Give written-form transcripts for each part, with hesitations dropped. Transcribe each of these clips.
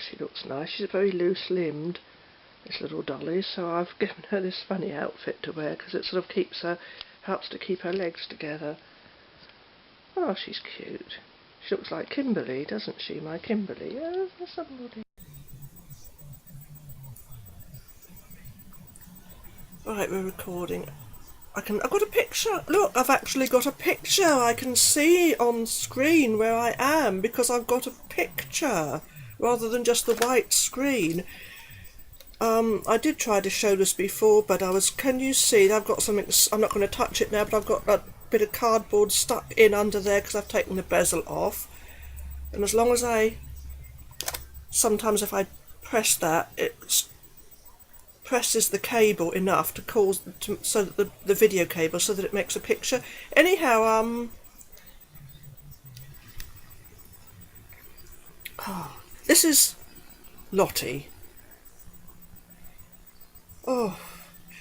She looks nice. She's very loose-limbed, this little dolly, so I've given her this funny outfit to wear because it sort of helps to keep her legs together. Oh, she's cute. She looks like Kimberly, doesn't she, my Kimberly? Oh, somebody. Right, we're recording. I've got a picture. Look, I've actually got a picture. I can see on screen where I am because I've got a picture rather than just the white screen. I did try to show this before, but can you see, I've got something, I'm not going to touch it now, but I've got a bit of cardboard stuck in under there because I've taken the bezel off. And as long as sometimes if I press that, it presses the cable enough so that the video cable, so that it makes a picture. Anyhow, this is Lottie. Oh,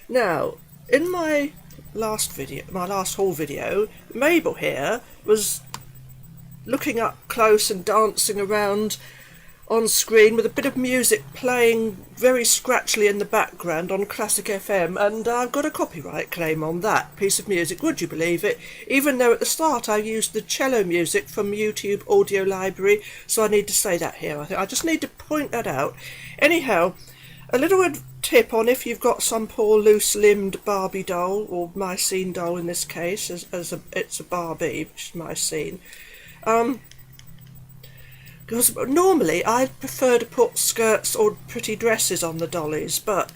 now in my last haul video, Mabel here was looking up close and dancing around on screen with a bit of music playing very scratchily in the background on Classic FM, and I've got a copyright claim on that piece of music, would you believe it? Even though at the start I used the cello music from YouTube Audio Library, so I need to say that here. I think I just need to point that out. Anyhow, a little tip on if you've got some poor loose-limbed Barbie doll, or Mycene doll in this case, it's a Barbie, which is Mycene. Because normally I prefer to put skirts or pretty dresses on the dollies, but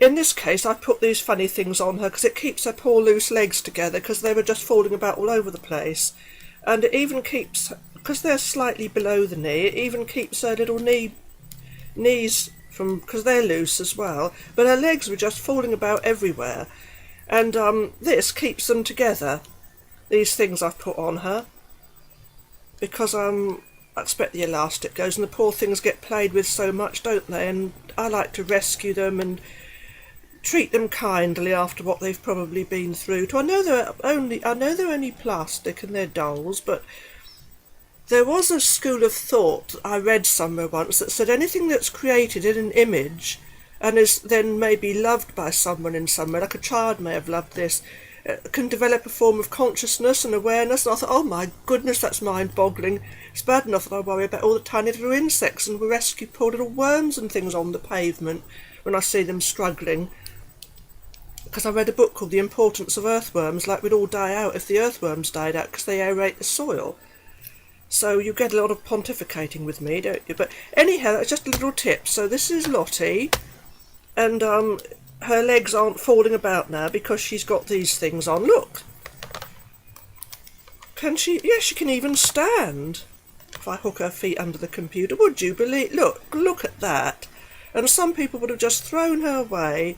in this case I put these funny things on her because it keeps her poor loose legs together because they were just falling about all over the place. And it even keeps, because they're slightly below the knee, it even keeps her little knees from, because they're loose as well, but her legs were just falling about everywhere. And this keeps them together, these things I've put on her, because I expect the elastic goes, and the poor things get played with so much, don't they? And I like to rescue them and treat them kindly after what they've probably been through. I know they're only plastic and they're dolls, but there was a school of thought I read somewhere once that said anything that's created in an image and is then maybe loved by someone in some way, like a child may have loved this, can develop a form of consciousness and awareness. And I thought, oh my goodness, that's mind-boggling. It's bad enough that I worry about all the tiny little insects and we rescue poor little worms and things on the pavement when I see them struggling. Because I read a book called The Importance of Earthworms, like we'd all die out if the earthworms died out because they aerate the soil. So you get a lot of pontificating with me, don't you? But anyhow, that's just a little tip. So this is Lottie, and her legs aren't falling about now because she's got these things on. Look. Can she? Yes, she can even stand. If I hook her feet under the computer, would you believe? Look at that. And some people would have just thrown her away,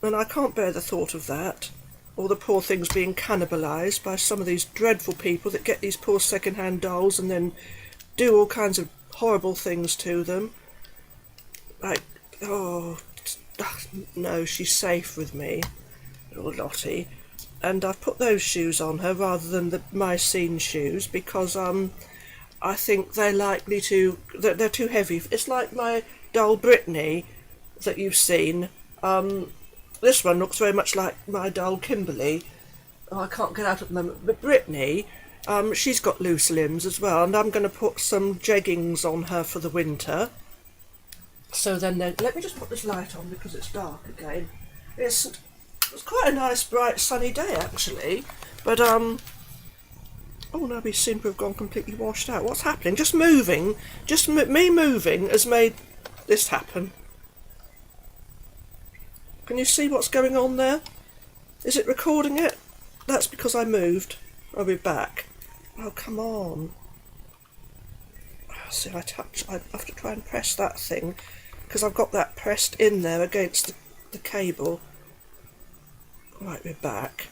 and I can't bear the thought of that. Or the poor things being cannibalised by some of these dreadful people that get these poor second-hand dolls and then do all kinds of horrible things to them. Like, oh, no, she's safe with me, little Lottie. And I've put those shoes on her rather than the Mycene shoes because I think they're likely to, they're too heavy. It's like my doll Brittany that you've seen. This one looks very much like my doll Kimberly. Oh, I can't get out at the moment. But Brittany, she's got loose limbs as well, and I'm going to put some jeggings on her for the winter. So then, let me just put this light on because it's dark again. It's quite a nice, bright, sunny day actually. But oh no, we seem to have gone completely washed out. What's happening? Just moving, me moving has made this happen. Can you see what's going on there? Is it recording it? That's because I moved. I'll be back. Oh, come on. See, I have to try and press that thing, because I've got that pressed in there against the cable. Right, we're back.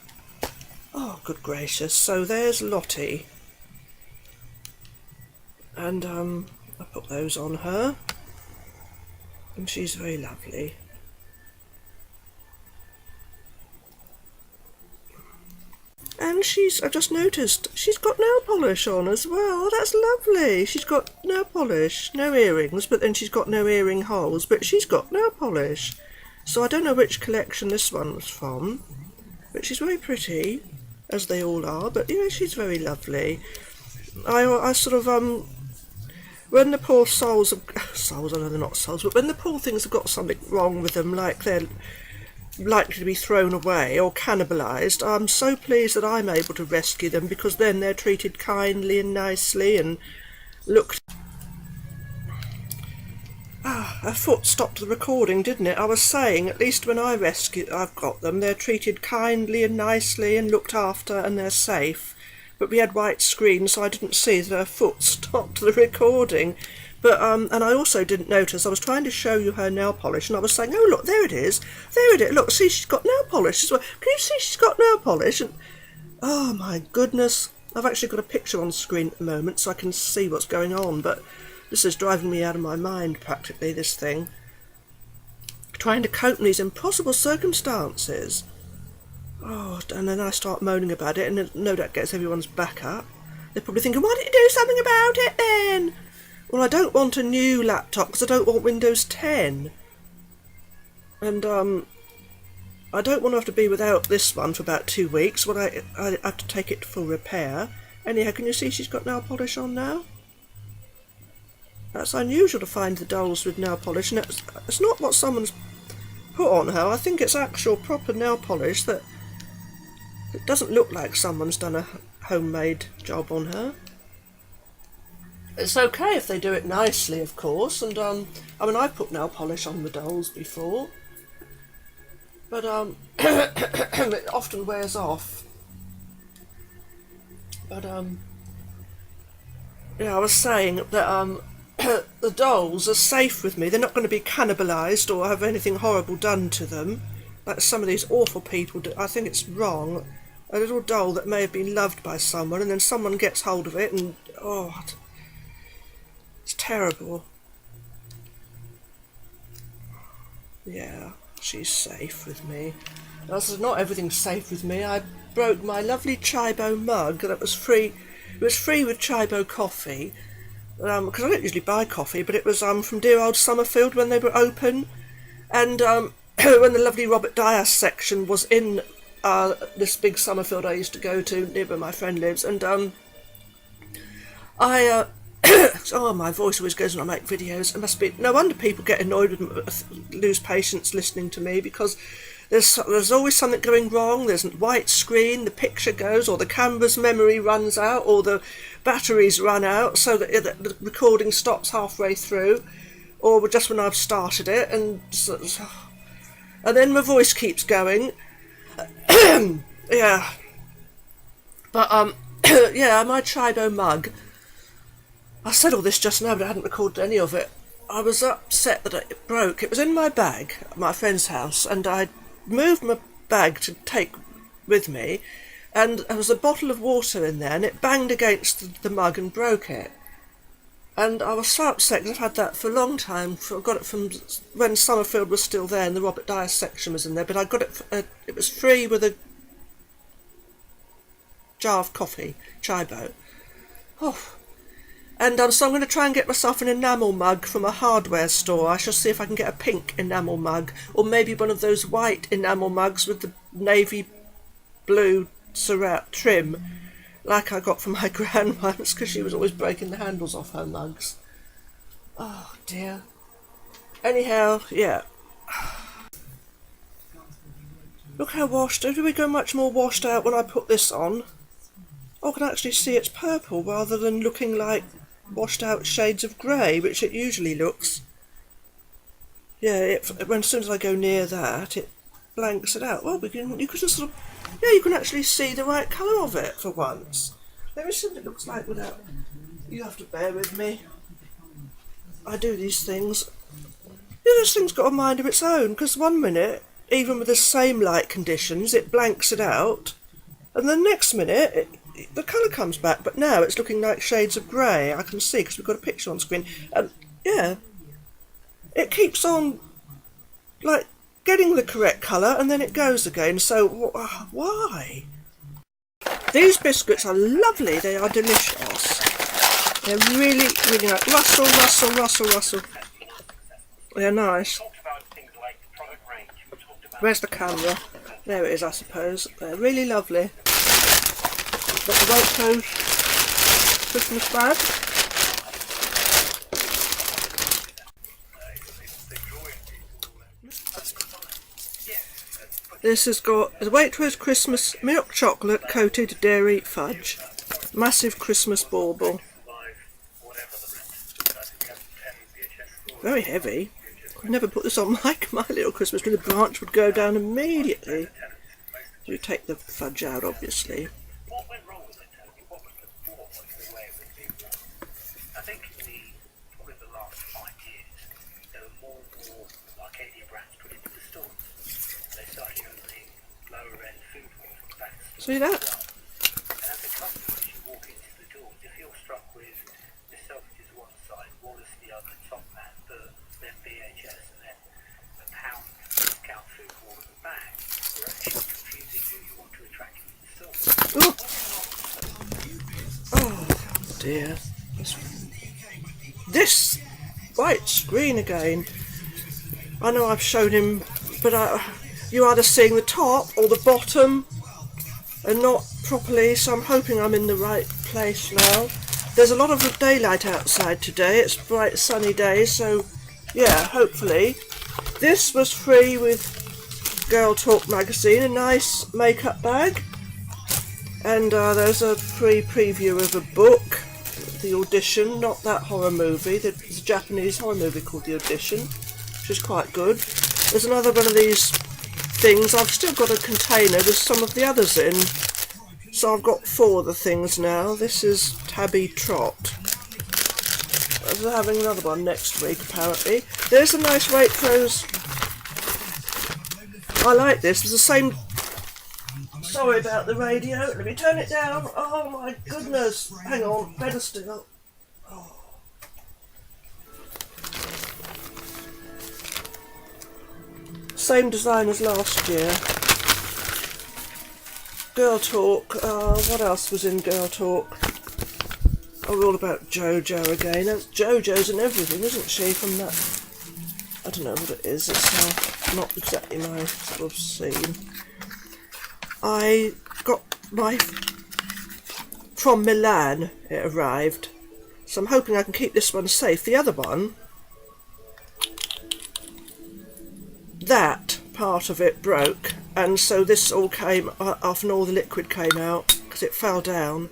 Oh, good gracious. So there's Lottie. And, I put those on her. And she's very lovely. And I've just noticed, she's got nail polish on as well. That's lovely. She's got nail polish, no earrings, but then she's got no earring holes, but she's got nail polish. So I don't know which collection this one was from, but she's very pretty, as they all are, but you know, she's very lovely. I sort of, when the poor souls, I know they're not souls, but when the poor things have got something wrong with them, like they're likely to be thrown away or cannibalised, I'm so pleased that I'm able to rescue them, because then they're treated kindly and nicely and looked. Her foot stopped the recording, didn't it? I was saying, at least when I've got them, they're treated kindly and nicely and looked after, and they're safe. But we had white screen, so I didn't see that her foot stopped the recording. But, and I also didn't notice, I was trying to show you her nail polish, and I was saying, oh look, there it is, look, see, she's got nail polish as well. Can you see she's got nail polish? And, oh my goodness, I've actually got a picture on screen at the moment, so I can see what's going on, but this is driving me out of my mind, practically, this thing. Trying to cope in these impossible circumstances. Oh, and then I start moaning about it, and no doubt gets everyone's back up. They're probably thinking, why didn't you do something about it then? Well, I don't want a new laptop because I don't want Windows 10. And, I don't want to have to be without this one for about 2 weeks when I have to take it for repair. Anyhow, can you see she's got nail polish on now? That's unusual to find the dolls with nail polish, and it's not what someone's put on her. I think it's actual proper nail polish that it doesn't look like someone's done a homemade job on her. It's okay if they do it nicely, of course, and I mean, I've put nail polish on the dolls before, but it often wears off. But yeah, I was saying that the dolls are safe with me. They're not going to be cannibalised or have anything horrible done to them, like some of these awful people do. I think it's wrong. A little doll that may have been loved by someone, and then someone gets hold of it, and oh, it's terrible. Yeah, she's safe with me. Also, not everything's safe with me. I broke my lovely Tchibo mug that was free. It was free with Tchibo coffee, because I don't usually buy coffee, but it was from dear old Summerfield when they were open, and when the lovely Robert Dias section was in this big Summerfield I used to go to near where my friend lives, and oh, my voice always goes when I make videos. It must be no wonder people get annoyed with lose patience listening to me, because there's always something going wrong. There's a white screen, the picture goes, or the camera's memory runs out, or the batteries run out, so that the recording stops halfway through, or just when I've started it, and then my voice keeps going. Yeah, but yeah, my Tchibo mug. I said all this just now, but I hadn't recorded any of it. I was upset that it broke. It was in my bag at my friend's house, and I moved my bag to take with me, and there was a bottle of water in there, and it banged against the mug and broke it. And I was so upset because I've had that for a long time. I got it from when Summerfield was still there, and the Robert Dias section was in there, but I got it, it was free with a jar of coffee, Tchibo. Oh. And so I'm going to try and get myself an enamel mug from a hardware store. I shall see if I can get a pink enamel mug, or maybe one of those white enamel mugs with the navy blue trim, like I got from my gran once, because she was always breaking the handles off her mugs. Oh dear. Anyhow, yeah. Look how washed. Do we go much more washed out when I put this on? I can actually see it's purple rather than looking like washed out shades of grey, which it usually looks. Yeah, as soon as I go near that, it blanks it out. Well, you can just sort of, yeah, you can actually see the right colour of it for once. Let me see what it looks like without. You have to bear with me. I do these things. Yeah, this thing's got a mind of its own, because one minute, even with the same light conditions, it blanks it out, and the next minute, the colour comes back, but now it's looking like shades of grey. I can see, because we've got a picture on screen, and yeah, it keeps on, like, getting the correct colour, and then it goes again, so why? These biscuits are lovely, they are delicious. They're really, really nice. Rustle, rustle, rustle, rustle. They're nice. Where's the camera? There it is, I suppose. They're really lovely. Got the way2fix Christmas bag. This has got the way2fix Christmas milk chocolate coated dairy fudge. Massive Christmas bauble. Very heavy. I've never put this on like my little Christmas tree. The branch would go down immediately. You take the fudge out, obviously. What went wrong with it, Tony? What was the flaw? What was the way it was being worn? I think probably the last 5 years, there were more and more Arcadia brands put into the stores. They started opening lower end food halls and back stores. See that? And as a customer, as you walk into the doors, if you're struck with the Selfridges one side, Wallace the other, Top Man, then BHS, and then a pound discount food hall at the back, you're actually confusing who you want to attract into the store. Oh, oh dear. This white screen again. I know I've shown him, but you're either seeing the top or the bottom and not properly, so I'm hoping I'm in the right place now. There's a lot of daylight outside today. It's a bright sunny day, so yeah, hopefully. This was free with Girl Talk magazine, a nice makeup bag. And there's a free preview of a book, The Audition, not that horror movie, the Japanese horror movie called The Audition, which is quite good. There's another one of these things. I've still got a container with some of the others in. So I've got 4 of the things now. This is Tabby Trot. They're having another one next week, apparently. There's a nice Waitrose. I like this. It's the same. Sorry about the radio. Let me turn it down. Oh my goodness. Hang on. Better still. Oh. Same design as last year. Girl Talk. What else was in Girl Talk? Oh, we're all about JoJo again. That's JoJo's and everything, isn't she? From that, I don't know what it is. It's not exactly my sort of scene. I got my from Milan. It arrived, so I'm hoping I can keep this one safe. The other one, that part of it broke, and so this all came off, and all the liquid came out because it fell down.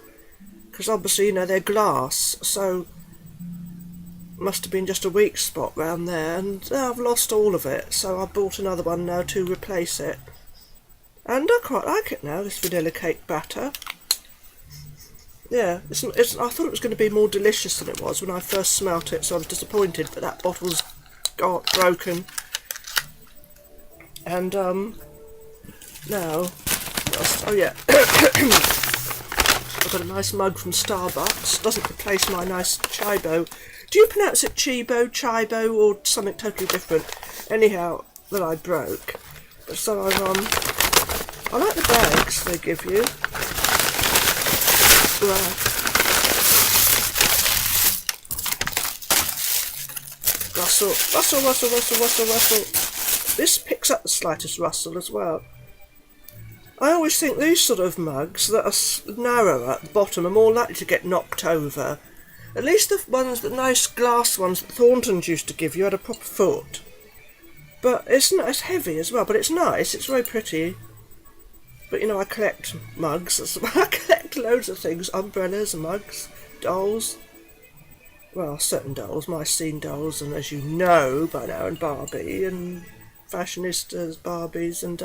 Because obviously, you know, they're glass, so must have been just a weak spot round there, and I've lost all of it, so I bought another one now to replace it. And I quite like it now, this vanilla cake batter. Yeah, I thought it was going to be more delicious than it was when I first smelt it, so I was disappointed that that bottle's got broken. And now, oh yeah. I've got a nice mug from Starbucks. Doesn't replace my nice Tchibo. Do you pronounce it Tchibo, or something totally different? Anyhow, that I broke. So I like the bags they give you. Rustle, rustle, rustle, rustle, rustle, rustle. This picks up the slightest rustle as well. I always think these sort of mugs that are narrower at the bottom are more likely to get knocked over. At least the ones, the nice glass ones that Thornton's used to give you had a proper foot. But it's heavy as well, but it's nice, it's very pretty. But you know, I collect mugs. I collect loads of things. Umbrellas, mugs, dolls. Well, certain dolls, my scene dolls, and as you know by now, and Barbie, and fashionistas, Barbies, and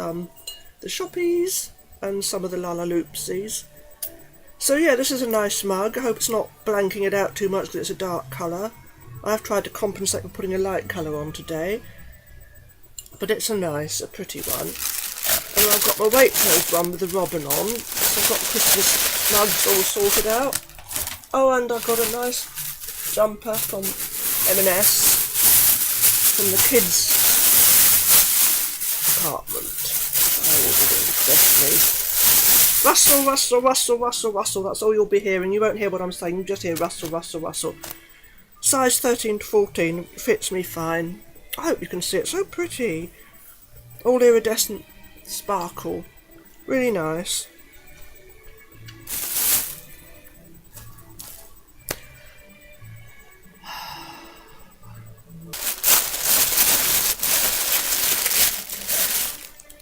the shoppies, and some of the Lalaloopsies. So yeah, this is a nice mug. I hope it's not blanking it out too much because it's a dark colour. I've tried to compensate by putting a light colour on today. But it's a pretty one. And I've got my Waitrose one with the robin on. So I've got the Christmas mugs all sorted out. Oh, and I've got a nice jumper from M&S, from the kids department. Oh, especially. Rustle, rustle, rustle, rustle, rustle. That's all you'll be hearing. You won't hear what I'm saying. You just hear rustle, rustle, rustle. Size 13 to 14. Fits me fine. I hope you can see it. So pretty. All iridescent sparkle. Really nice.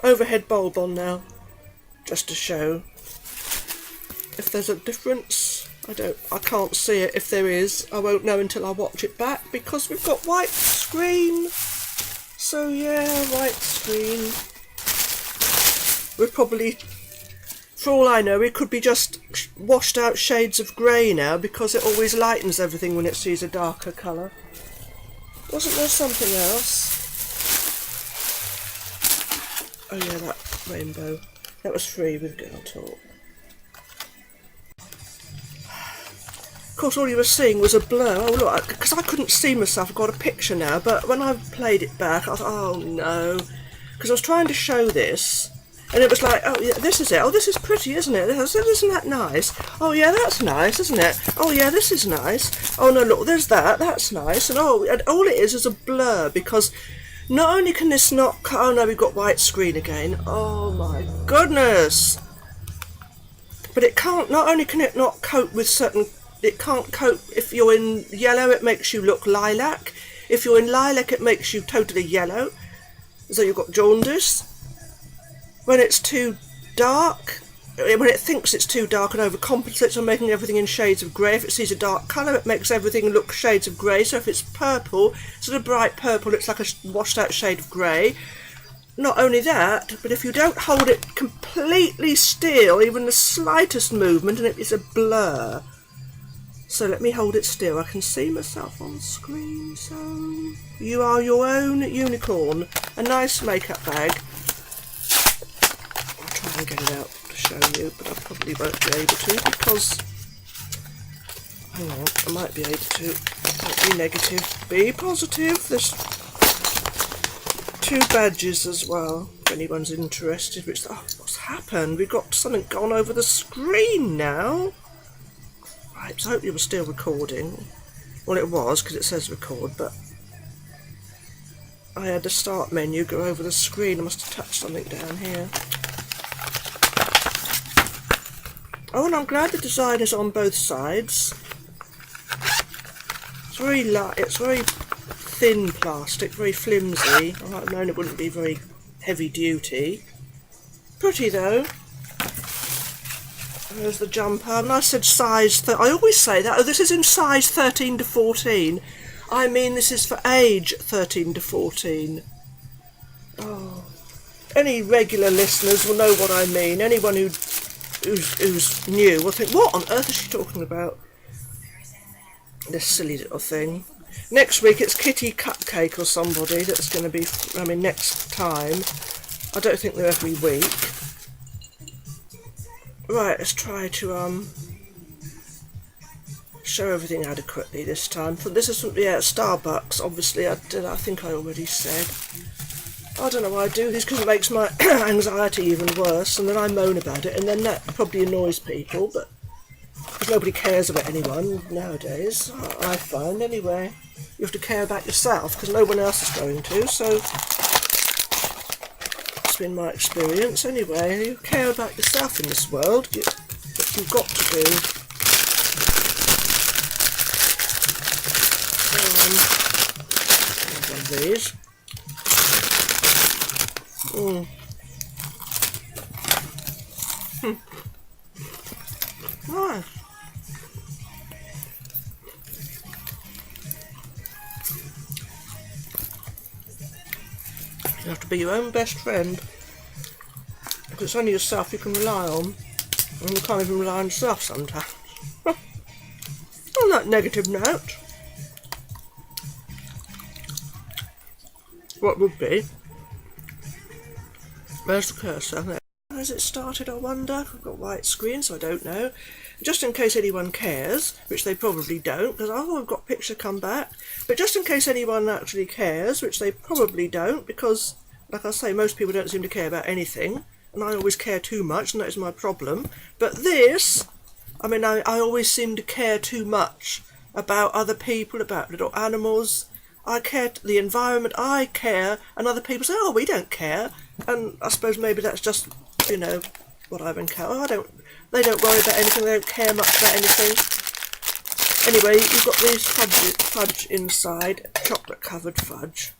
Overhead bulb on now. Just to show. If there's a difference, I can't see it. If there is, I won't know until I watch it back because we've got white screen. So yeah, white screen. We're probably, for all I know, it could be just washed out shades of grey now because it always lightens everything when it sees a darker colour. Wasn't there something else? Oh yeah, that rainbow. That was free with Girl Talk. Of course, all you were seeing was a blur. Oh look, because I couldn't see myself. I've got a picture now, but when I played it back, I thought, oh no, because I was trying to show this, and it was like, oh yeah, this is it. Oh, this is pretty, isn't it? Isn't that nice? Oh yeah, that's nice, isn't it? Oh yeah, this is nice. Oh no, look, there's that. That's nice. And all it is a blur because. Not only can this not... Oh no, we've got white screen again. Oh my goodness! But it can't... Not only can it not cope with certain... It can't cope... If you're in yellow, it makes you look lilac. If you're in lilac, it makes you totally yellow. So you've got jaundice. When it's too dark... When it thinks it's too dark and overcompensates on making everything in shades of grey. If it sees a dark colour, it makes everything look shades of grey. So if it's purple, sort of bright purple, it's like a washed out shade of grey. Not only that, but if you don't hold it completely still, even the slightest movement, and it's a blur. So let me hold it still. I can see myself on screen. So you are your own unicorn. A nice makeup bag. I'll try and get it out. Show you, but I probably won't be able to because hang on, I might be able to. Don't be negative, be positive. There's 2 badges as well if anyone's interested. Which what's happened? We've got something gone over the screen now. Right, so I hope you were still recording. Well, it was because it says record, but I had the start menu go over the screen. I must have touched something down here. Oh, and I'm glad the design is on both sides. It's very light, it's very thin plastic, very flimsy. I might have known it wouldn't be very heavy duty. Pretty though. There's the jumper. And I said size, I always say that. Oh, this is in size 13 to 14. I mean, this is for age 13 to 14. Oh. Any regular listeners will know what I mean. Anyone who's new will think, what on earth is she talking about? This silly little thing. Next week it's Kitty Cupcake or somebody that's going to be, next time. I don't think they're every week. Right, let's try to show everything adequately this time. So this is from, Starbucks, obviously, I think I already said. I don't know why I do this because it makes my anxiety even worse, and then I moan about it, and then that probably annoys people, but nobody cares about anyone nowadays, I find, anyway. You have to care about yourself because no one else is going to, so it's been my experience anyway. You care about yourself in this world, that you've got to do. One of these. have to be your own best friend. Because it's only yourself you can rely on. And you can't even rely on yourself sometimes. On that negative note, what would be? Where's the cursor? There. Has it started, I wonder? I've got white screen, so I don't know. Just in case anyone cares, which they probably don't, because I've got picture come back. But just in case anyone actually cares, which they probably don't, because, like I say, most people don't seem to care about anything, and I always care too much, and that is my problem. But this, I mean, I always seem to care too much about other people, about little animals. I care the environment, I care, and other people say, oh, we don't care. And I suppose maybe that's just, you know, what I've encountered. They don't worry about anything, they don't care much about anything. Anyway, you've got this fudge inside, chocolate-covered fudge.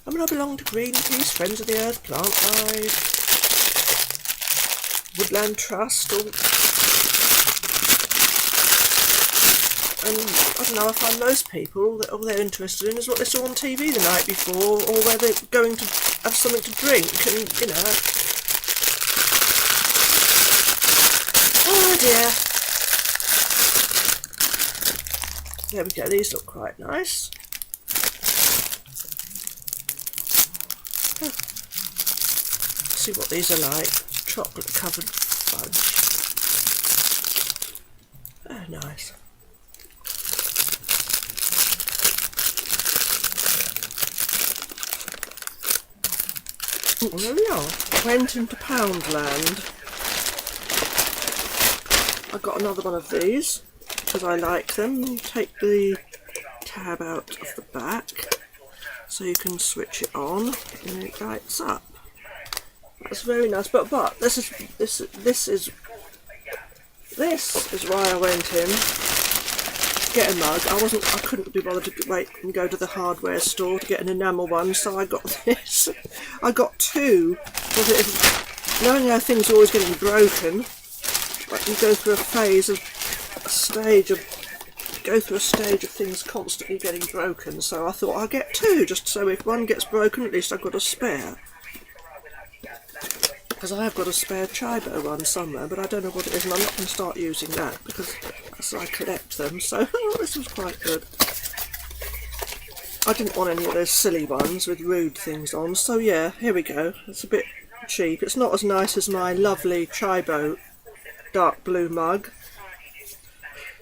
I mean, I belong to Greenpeace, Friends of the Earth, Plant Life, Woodland Trust, and I don't know, I find most people that all they're interested in is what they saw on TV the night before, or where they're going to have something to drink, and, you know. Oh dear. There we go, these look quite nice. Let's see what these are like. Chocolate covered fudge. Oh, nice. Oh, there we are. Went into Poundland. I got another one of these because I like them. Take the tab out of the back so you can switch it on and it lights up. That's very nice. But this is why I went in to get a mug. I couldn't be bothered to wait and go to the hardware store to get an enamel one, so I got this. I got two. Knowing how things are always getting broken, like you go through a stage of things constantly getting broken. So I thought I'll get two, just so if one gets broken, at least I've got a spare. Because I have got a spare Tchibo one somewhere, but I don't know what it is, and I'm not going to start using that because I collect them. So this was quite good. I didn't want any of those silly ones with rude things on. So yeah, here we go. It's a bit cheap. It's not as nice as my lovely Tchibo dark blue mug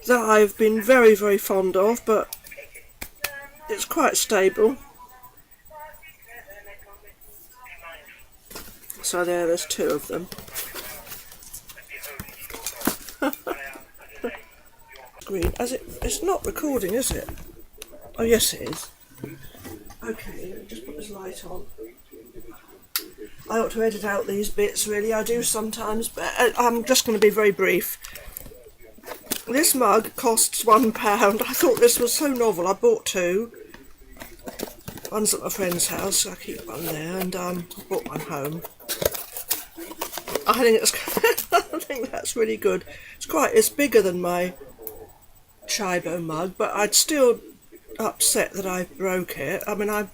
that I've been very, very fond of, but it's quite stable. So there's two of them. Green, it's not recording, is it? Oh yes it is. Okay, let me just put this light on. I ought to edit out these bits, really, I do sometimes, but I'm just going to be very brief. This mug costs £1. I thought this was so novel, I bought two. One's at my friend's house, so I keep one there, and I brought one home. I think that's really good. It's bigger than my Tchibo mug, but I'd still upset that I broke it. I mean, I'm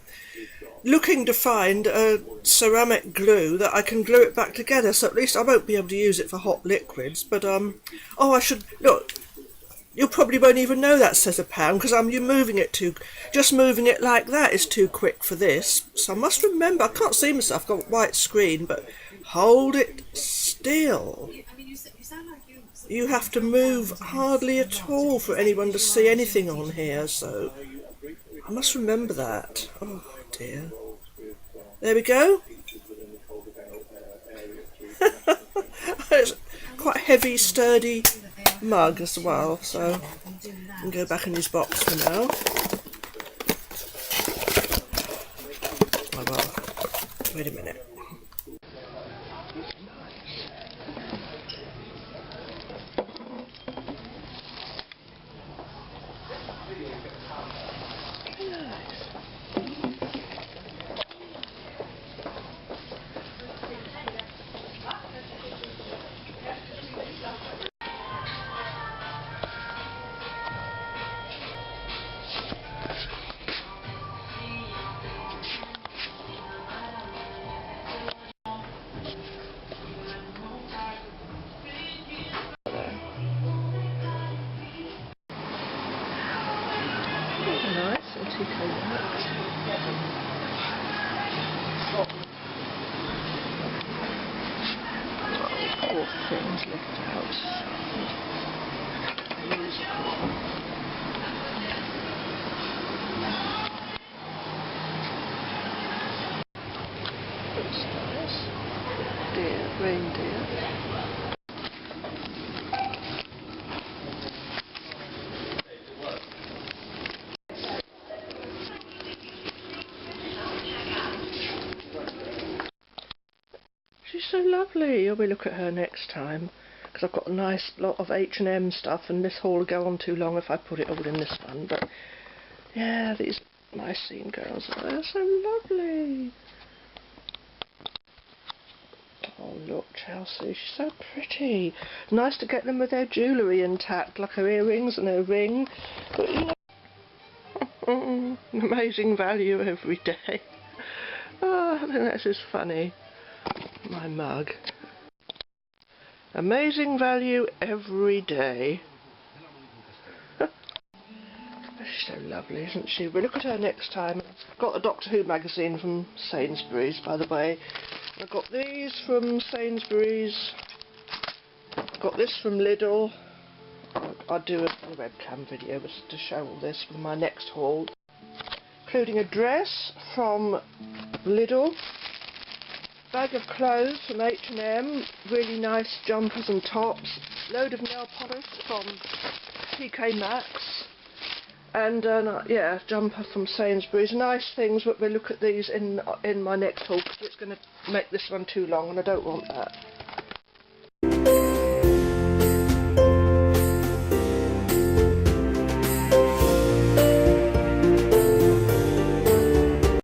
looking to find a ceramic glue that I can glue it back together, so at least I won't be able to use it for hot liquids. But oh, I should look. You probably won't even know that says £1 because just moving it like that is too quick for this. So I must remember, I can't see myself, I've got a white screen, but hold it still. You have to move hardly at all for anyone to see anything on here, so I must remember that. Oh dear. There we go. It's quite a heavy, sturdy mug as well, so I can go back in his box for now. Oh well, wait a minute. TK Maxx. Oh, poor things left outside. Musical. Looks nice. Deer, reindeer. She's so lovely. I'll look at her next time, because I've got a nice lot of H&M stuff, and this haul will go on too long if I put it all in this one. But yeah, these nice scene girls, they're so lovely. Oh look, Chelsea, she's so pretty. Nice to get them with their jewellery intact, like her earrings and her ring. But you know, amazing value every day. Oh, I think that's just funny. My mug. Amazing value every day. She's so lovely, isn't she? We'll look at her next time. I've got a Doctor Who magazine from Sainsbury's, by the way. I've got these from Sainsbury's. I've got this from Lidl. I'll do a webcam video to show all this for my next haul. Including a dress from Lidl. Bag of clothes from H&M, really nice jumpers and tops, load of nail polish from TK Maxx, and yeah, jumper from Sainsbury's. Nice things, but we'll look at these in my next haul, because it's going to make this one too long and I don't want that.